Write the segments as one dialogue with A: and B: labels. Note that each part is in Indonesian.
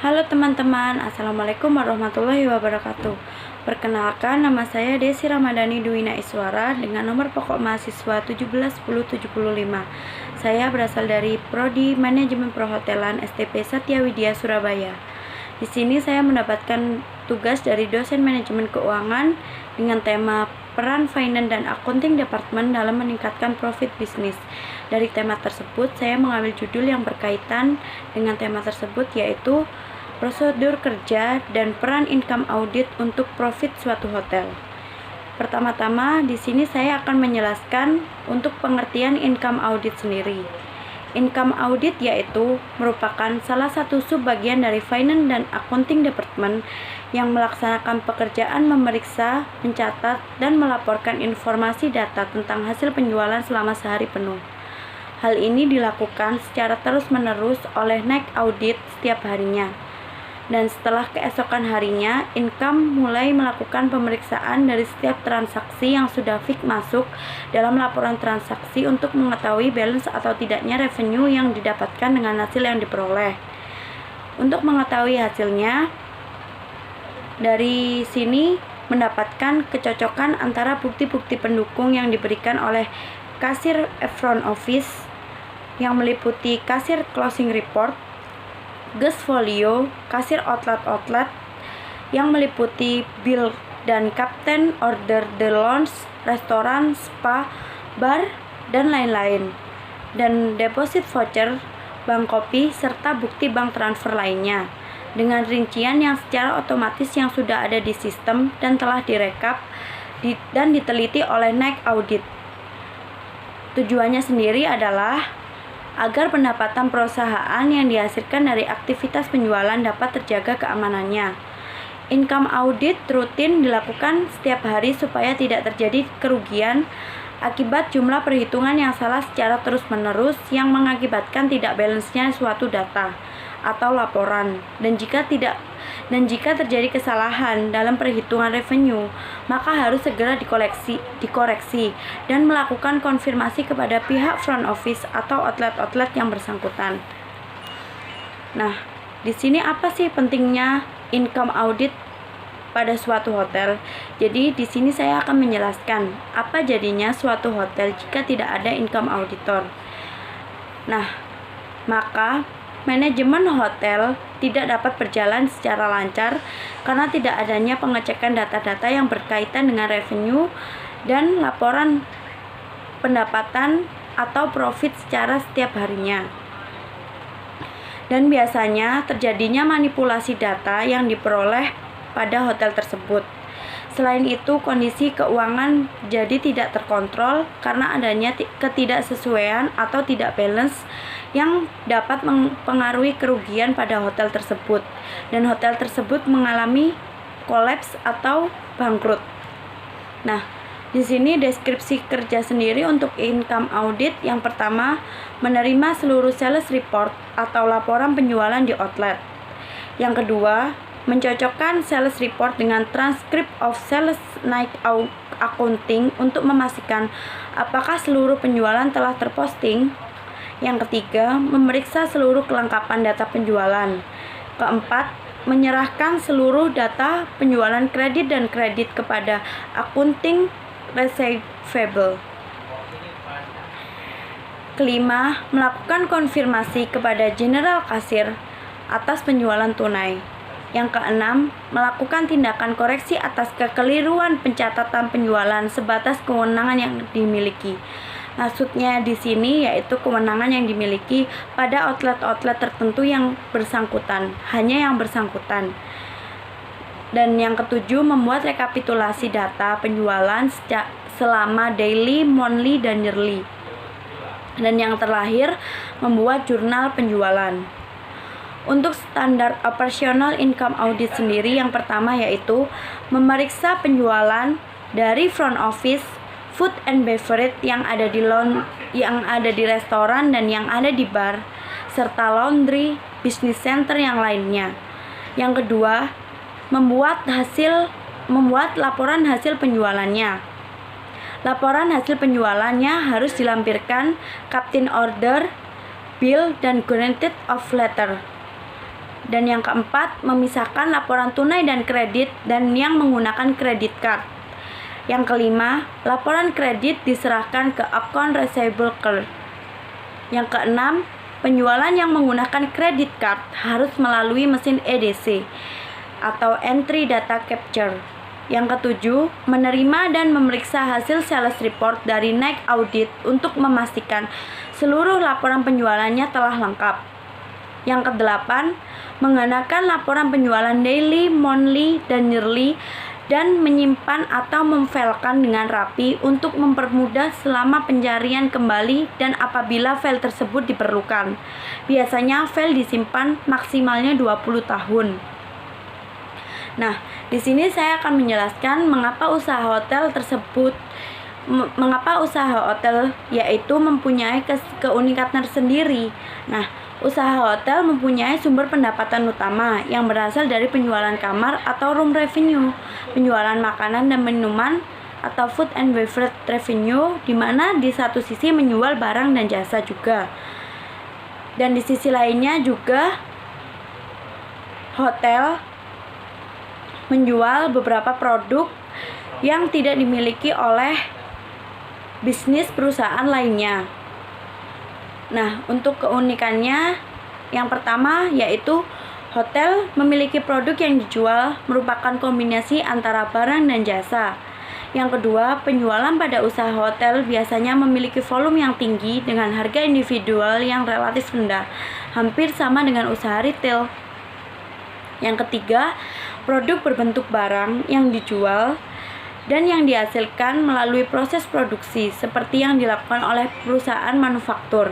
A: Halo teman-teman, Assalamualaikum warahmatullahi wabarakatuh. Perkenalkan, nama saya Desi Ramadhani Duwina Iswara dengan nomor pokok mahasiswa 171075. Saya berasal dari Prodi Manajemen Perhotelan STP Satya Widya Surabaya. Di sini saya mendapatkan tugas dari dosen manajemen keuangan dengan tema peran finance dan accounting department dalam meningkatkan profit bisnis. Dari tema tersebut, saya mengambil judul yang berkaitan dengan tema tersebut, yaitu prosedur kerja dan peran income audit untuk profit suatu hotel. Pertama-tama, di sini saya akan menjelaskan untuk pengertian income audit sendiri. Income audit yaitu merupakan salah satu subbagian dari finance dan accounting department yang melaksanakan pekerjaan memeriksa, mencatat, dan melaporkan informasi data tentang hasil penjualan selama sehari penuh. Hal ini dilakukan secara terus-menerus oleh naik audit setiap harinya. Dan setelah keesokan harinya, income mulai melakukan pemeriksaan dari setiap transaksi yang sudah fix masuk dalam laporan transaksi untuk mengetahui balance atau tidaknya revenue yang didapatkan dengan hasil yang diperoleh. Untuk mengetahui hasilnya, dari sini mendapatkan kecocokan antara bukti-bukti pendukung yang diberikan oleh kasir front office yang meliputi kasir closing report, guest folio, kasir outlet yang meliputi bill dan captain order the lounge, restoran, spa, bar, dan lain-lain, dan deposit voucher, bank kopi, serta bukti bank transfer lainnya dengan rincian yang secara otomatis yang sudah ada di sistem dan telah direkap dan diteliti oleh naik audit. Tujuannya sendiri adalah agar pendapatan perusahaan yang dihasilkan dari aktivitas penjualan dapat terjaga keamanannya. Income audit rutin dilakukan setiap hari supaya tidak terjadi kerugian akibat jumlah perhitungan yang salah secara terus-menerus yang mengakibatkan tidak balance-nya suatu data atau laporan. Dan jika terjadi kesalahan dalam perhitungan revenue, maka harus segera dikoreksi dan melakukan konfirmasi kepada pihak front office atau outlet yang bersangkutan. Nah, di sini apa sih pentingnya income audit pada suatu hotel? Jadi di sini saya akan menjelaskan apa jadinya suatu hotel jika tidak ada income auditor. Nah, maka manajemen hotel tidak dapat berjalan secara lancar karena tidak adanya pengecekan data-data yang berkaitan dengan revenue dan laporan pendapatan atau profit secara setiap harinya. Dan biasanya terjadinya manipulasi data yang diperoleh pada hotel tersebut. Selain itu, kondisi keuangan jadi tidak terkontrol karena adanya ketidaksesuaian atau tidak balance yang dapat mempengaruhi kerugian pada hotel tersebut, dan hotel tersebut mengalami kolaps atau bangkrut. Nah, di sini deskripsi kerja sendiri untuk income audit. Yang pertama, menerima seluruh sales report atau laporan penjualan di outlet. Yang kedua, mencocokkan sales report dengan transcript of sales night accounting untuk memastikan apakah seluruh penjualan telah terposting. Yang ketiga, memeriksa seluruh kelengkapan data penjualan. Keempat, menyerahkan seluruh data penjualan kredit dan kredit kepada accounting receivable. Kelima, melakukan konfirmasi kepada general kasir atas penjualan tunai. Yang keenam, melakukan tindakan koreksi atas kekeliruan pencatatan penjualan sebatas kewenangan yang dimiliki. Maksudnya di sini yaitu kewenangan yang dimiliki pada outlet tertentu yang bersangkutan, hanya yang bersangkutan. Dan yang ketujuh, membuat rekapitulasi data penjualan selama daily, monthly, dan yearly. Dan yang terakhir, membuat jurnal penjualan. Untuk standar operasional income audit sendiri, yang pertama yaitu memeriksa penjualan dari front office, food and beverage yang ada di restoran dan yang ada di bar, serta laundry, business center yang lainnya. Yang kedua, membuat laporan hasil penjualannya. Laporan hasil penjualannya harus dilampirkan captain order, bill, dan guaranteed of letter. Dan yang keempat, memisahkan laporan tunai dan kredit dan yang menggunakan kredit card. Yang kelima, laporan kredit diserahkan ke account receivable clerk. Yang keenam, penjualan yang menggunakan kredit card harus melalui mesin EDC atau Entry Data Capture. Yang ketujuh, menerima dan memeriksa hasil sales report dari Nike Audit untuk memastikan seluruh laporan penjualannya telah lengkap. Yang kedelapan, menggunakan laporan penjualan daily, monthly, dan yearly dan menyimpan atau memfilekan dengan rapi untuk mempermudah selama pencarian kembali dan apabila file tersebut diperlukan. Biasanya file disimpan maksimalnya 20 tahun. Nah, di sini saya akan menjelaskan mengapa usaha hotel yaitu mempunyai keunikan tersendiri. Nah, usaha hotel mempunyai sumber pendapatan utama yang berasal dari penjualan kamar atau room revenue, penjualan makanan dan minuman atau food and beverage revenue, di mana di satu sisi menjual barang dan jasa juga. Dan di sisi lainnya juga hotel menjual beberapa produk yang tidak dimiliki oleh bisnis perusahaan lainnya. Nah, untuk keunikannya yang pertama yaitu hotel memiliki produk yang dijual merupakan kombinasi antara barang dan jasa. Yang kedua, penjualan pada usaha hotel biasanya memiliki volume yang tinggi dengan harga individual yang relatif rendah, hampir sama dengan usaha retail. Yang ketiga, produk berbentuk barang yang dijual dan yang dihasilkan melalui proses produksi seperti yang dilakukan oleh perusahaan manufaktur.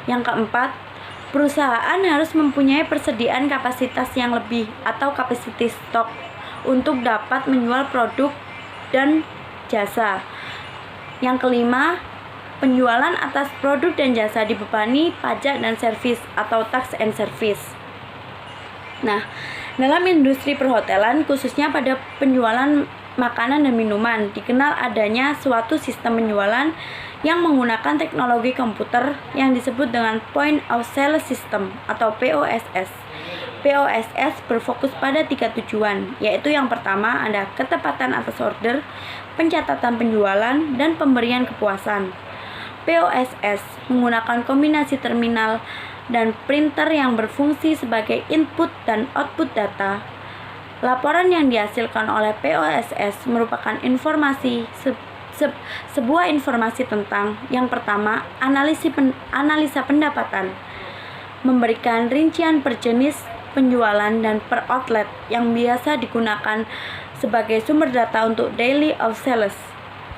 A: Yang keempat, perusahaan harus mempunyai persediaan kapasitas yang lebih atau capacity stock untuk dapat menjual produk dan jasa. Yang kelima, penjualan atas produk dan jasa dibebani pajak dan servis atau tax and service. Nah, dalam industri perhotelan, khususnya pada penjualan makanan dan minuman, dikenal adanya suatu sistem penjualan yang menggunakan teknologi komputer yang disebut dengan Point of Sale System atau POSS. POSS berfokus pada 3 tujuan, yaitu yang pertama ada ketepatan atas order, pencatatan penjualan, dan pemberian kepuasan. POSS menggunakan kombinasi terminal dan printer yang berfungsi sebagai input dan output data. Laporan yang dihasilkan oleh POSS merupakan sebuah informasi tentang yang pertama, analisa pendapatan, memberikan rincian per jenis penjualan dan per outlet yang biasa digunakan sebagai sumber data untuk daily of sales.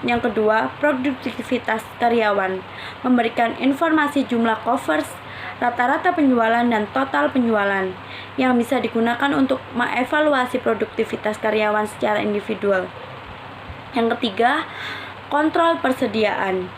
A: Yang kedua, produktivitas karyawan, memberikan informasi jumlah covers, rata-rata penjualan dan total penjualan yang bisa digunakan untuk mengevaluasi produktivitas karyawan secara individual. Yang ketiga, kontrol persediaan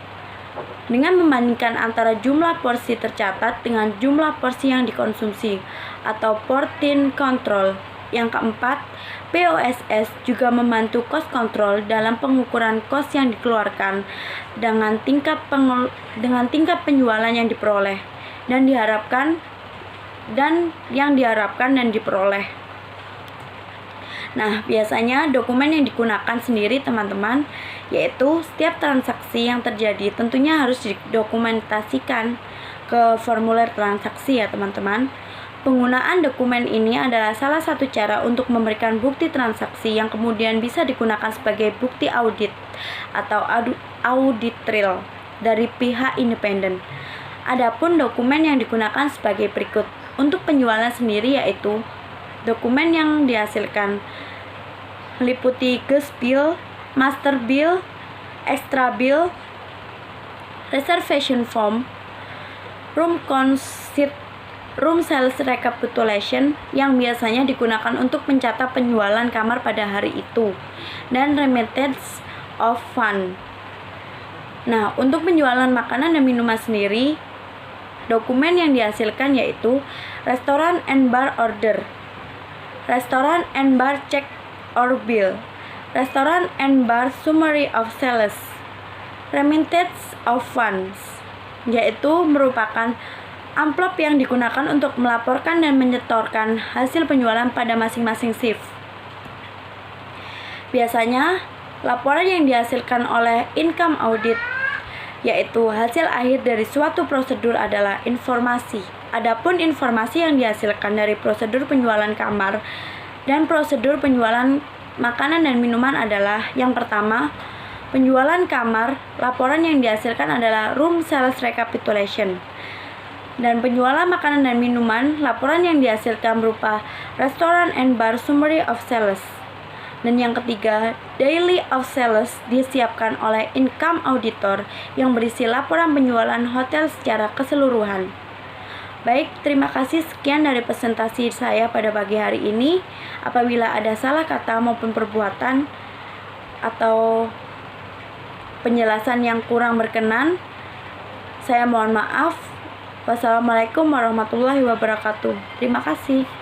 A: dengan membandingkan antara jumlah porsi tercatat dengan jumlah porsi yang dikonsumsi atau portion control. Yang keempat, POSS juga membantu cost control dalam pengukuran cost yang dikeluarkan dengan tingkat penjualan yang diperoleh dan diperoleh. Nah, biasanya dokumen yang digunakan sendiri teman-teman, yaitu setiap transaksi yang terjadi tentunya harus didokumentasikan ke formulir transaksi ya teman-teman. Penggunaan dokumen ini adalah salah satu cara untuk memberikan bukti transaksi yang kemudian bisa digunakan sebagai bukti audit atau audit trail dari pihak independen. Adapun dokumen yang digunakan sebagai berikut. Untuk penjualan sendiri yaitu dokumen yang dihasilkan meliputi guest bill, master bill, extra bill, reservation form, room sales recapitulation yang biasanya digunakan untuk mencatat penjualan kamar pada hari itu, dan remittance of fund. Nah, untuk penjualan makanan dan minuman sendiri, dokumen yang dihasilkan yaitu restoran and bar order, restoran and bar check or bill, restoran and bar summary of sales, remittance of funds, yaitu merupakan amplop yang digunakan untuk melaporkan dan menyetorkan hasil penjualan pada masing-masing shift. Biasanya, laporan yang dihasilkan oleh income audit, yaitu hasil akhir dari suatu prosedur, adalah informasi. Adapun informasi yang dihasilkan dari prosedur penjualan kamar dan prosedur penjualan makanan dan minuman adalah: yang pertama, penjualan kamar, laporan yang dihasilkan adalah room sales recapitulation. Dan penjualan makanan dan minuman, laporan yang dihasilkan berupa restaurant and bar summary of sales. Dan yang ketiga, daily of sales disiapkan oleh income auditor yang berisi laporan penjualan hotel secara keseluruhan. Baik, terima kasih. Sekian dari presentasi saya pada pagi hari ini. Apabila ada salah kata maupun perbuatan atau penjelasan yang kurang berkenan, saya mohon maaf. Wassalamualaikum warahmatullahi wabarakatuh. Terima kasih.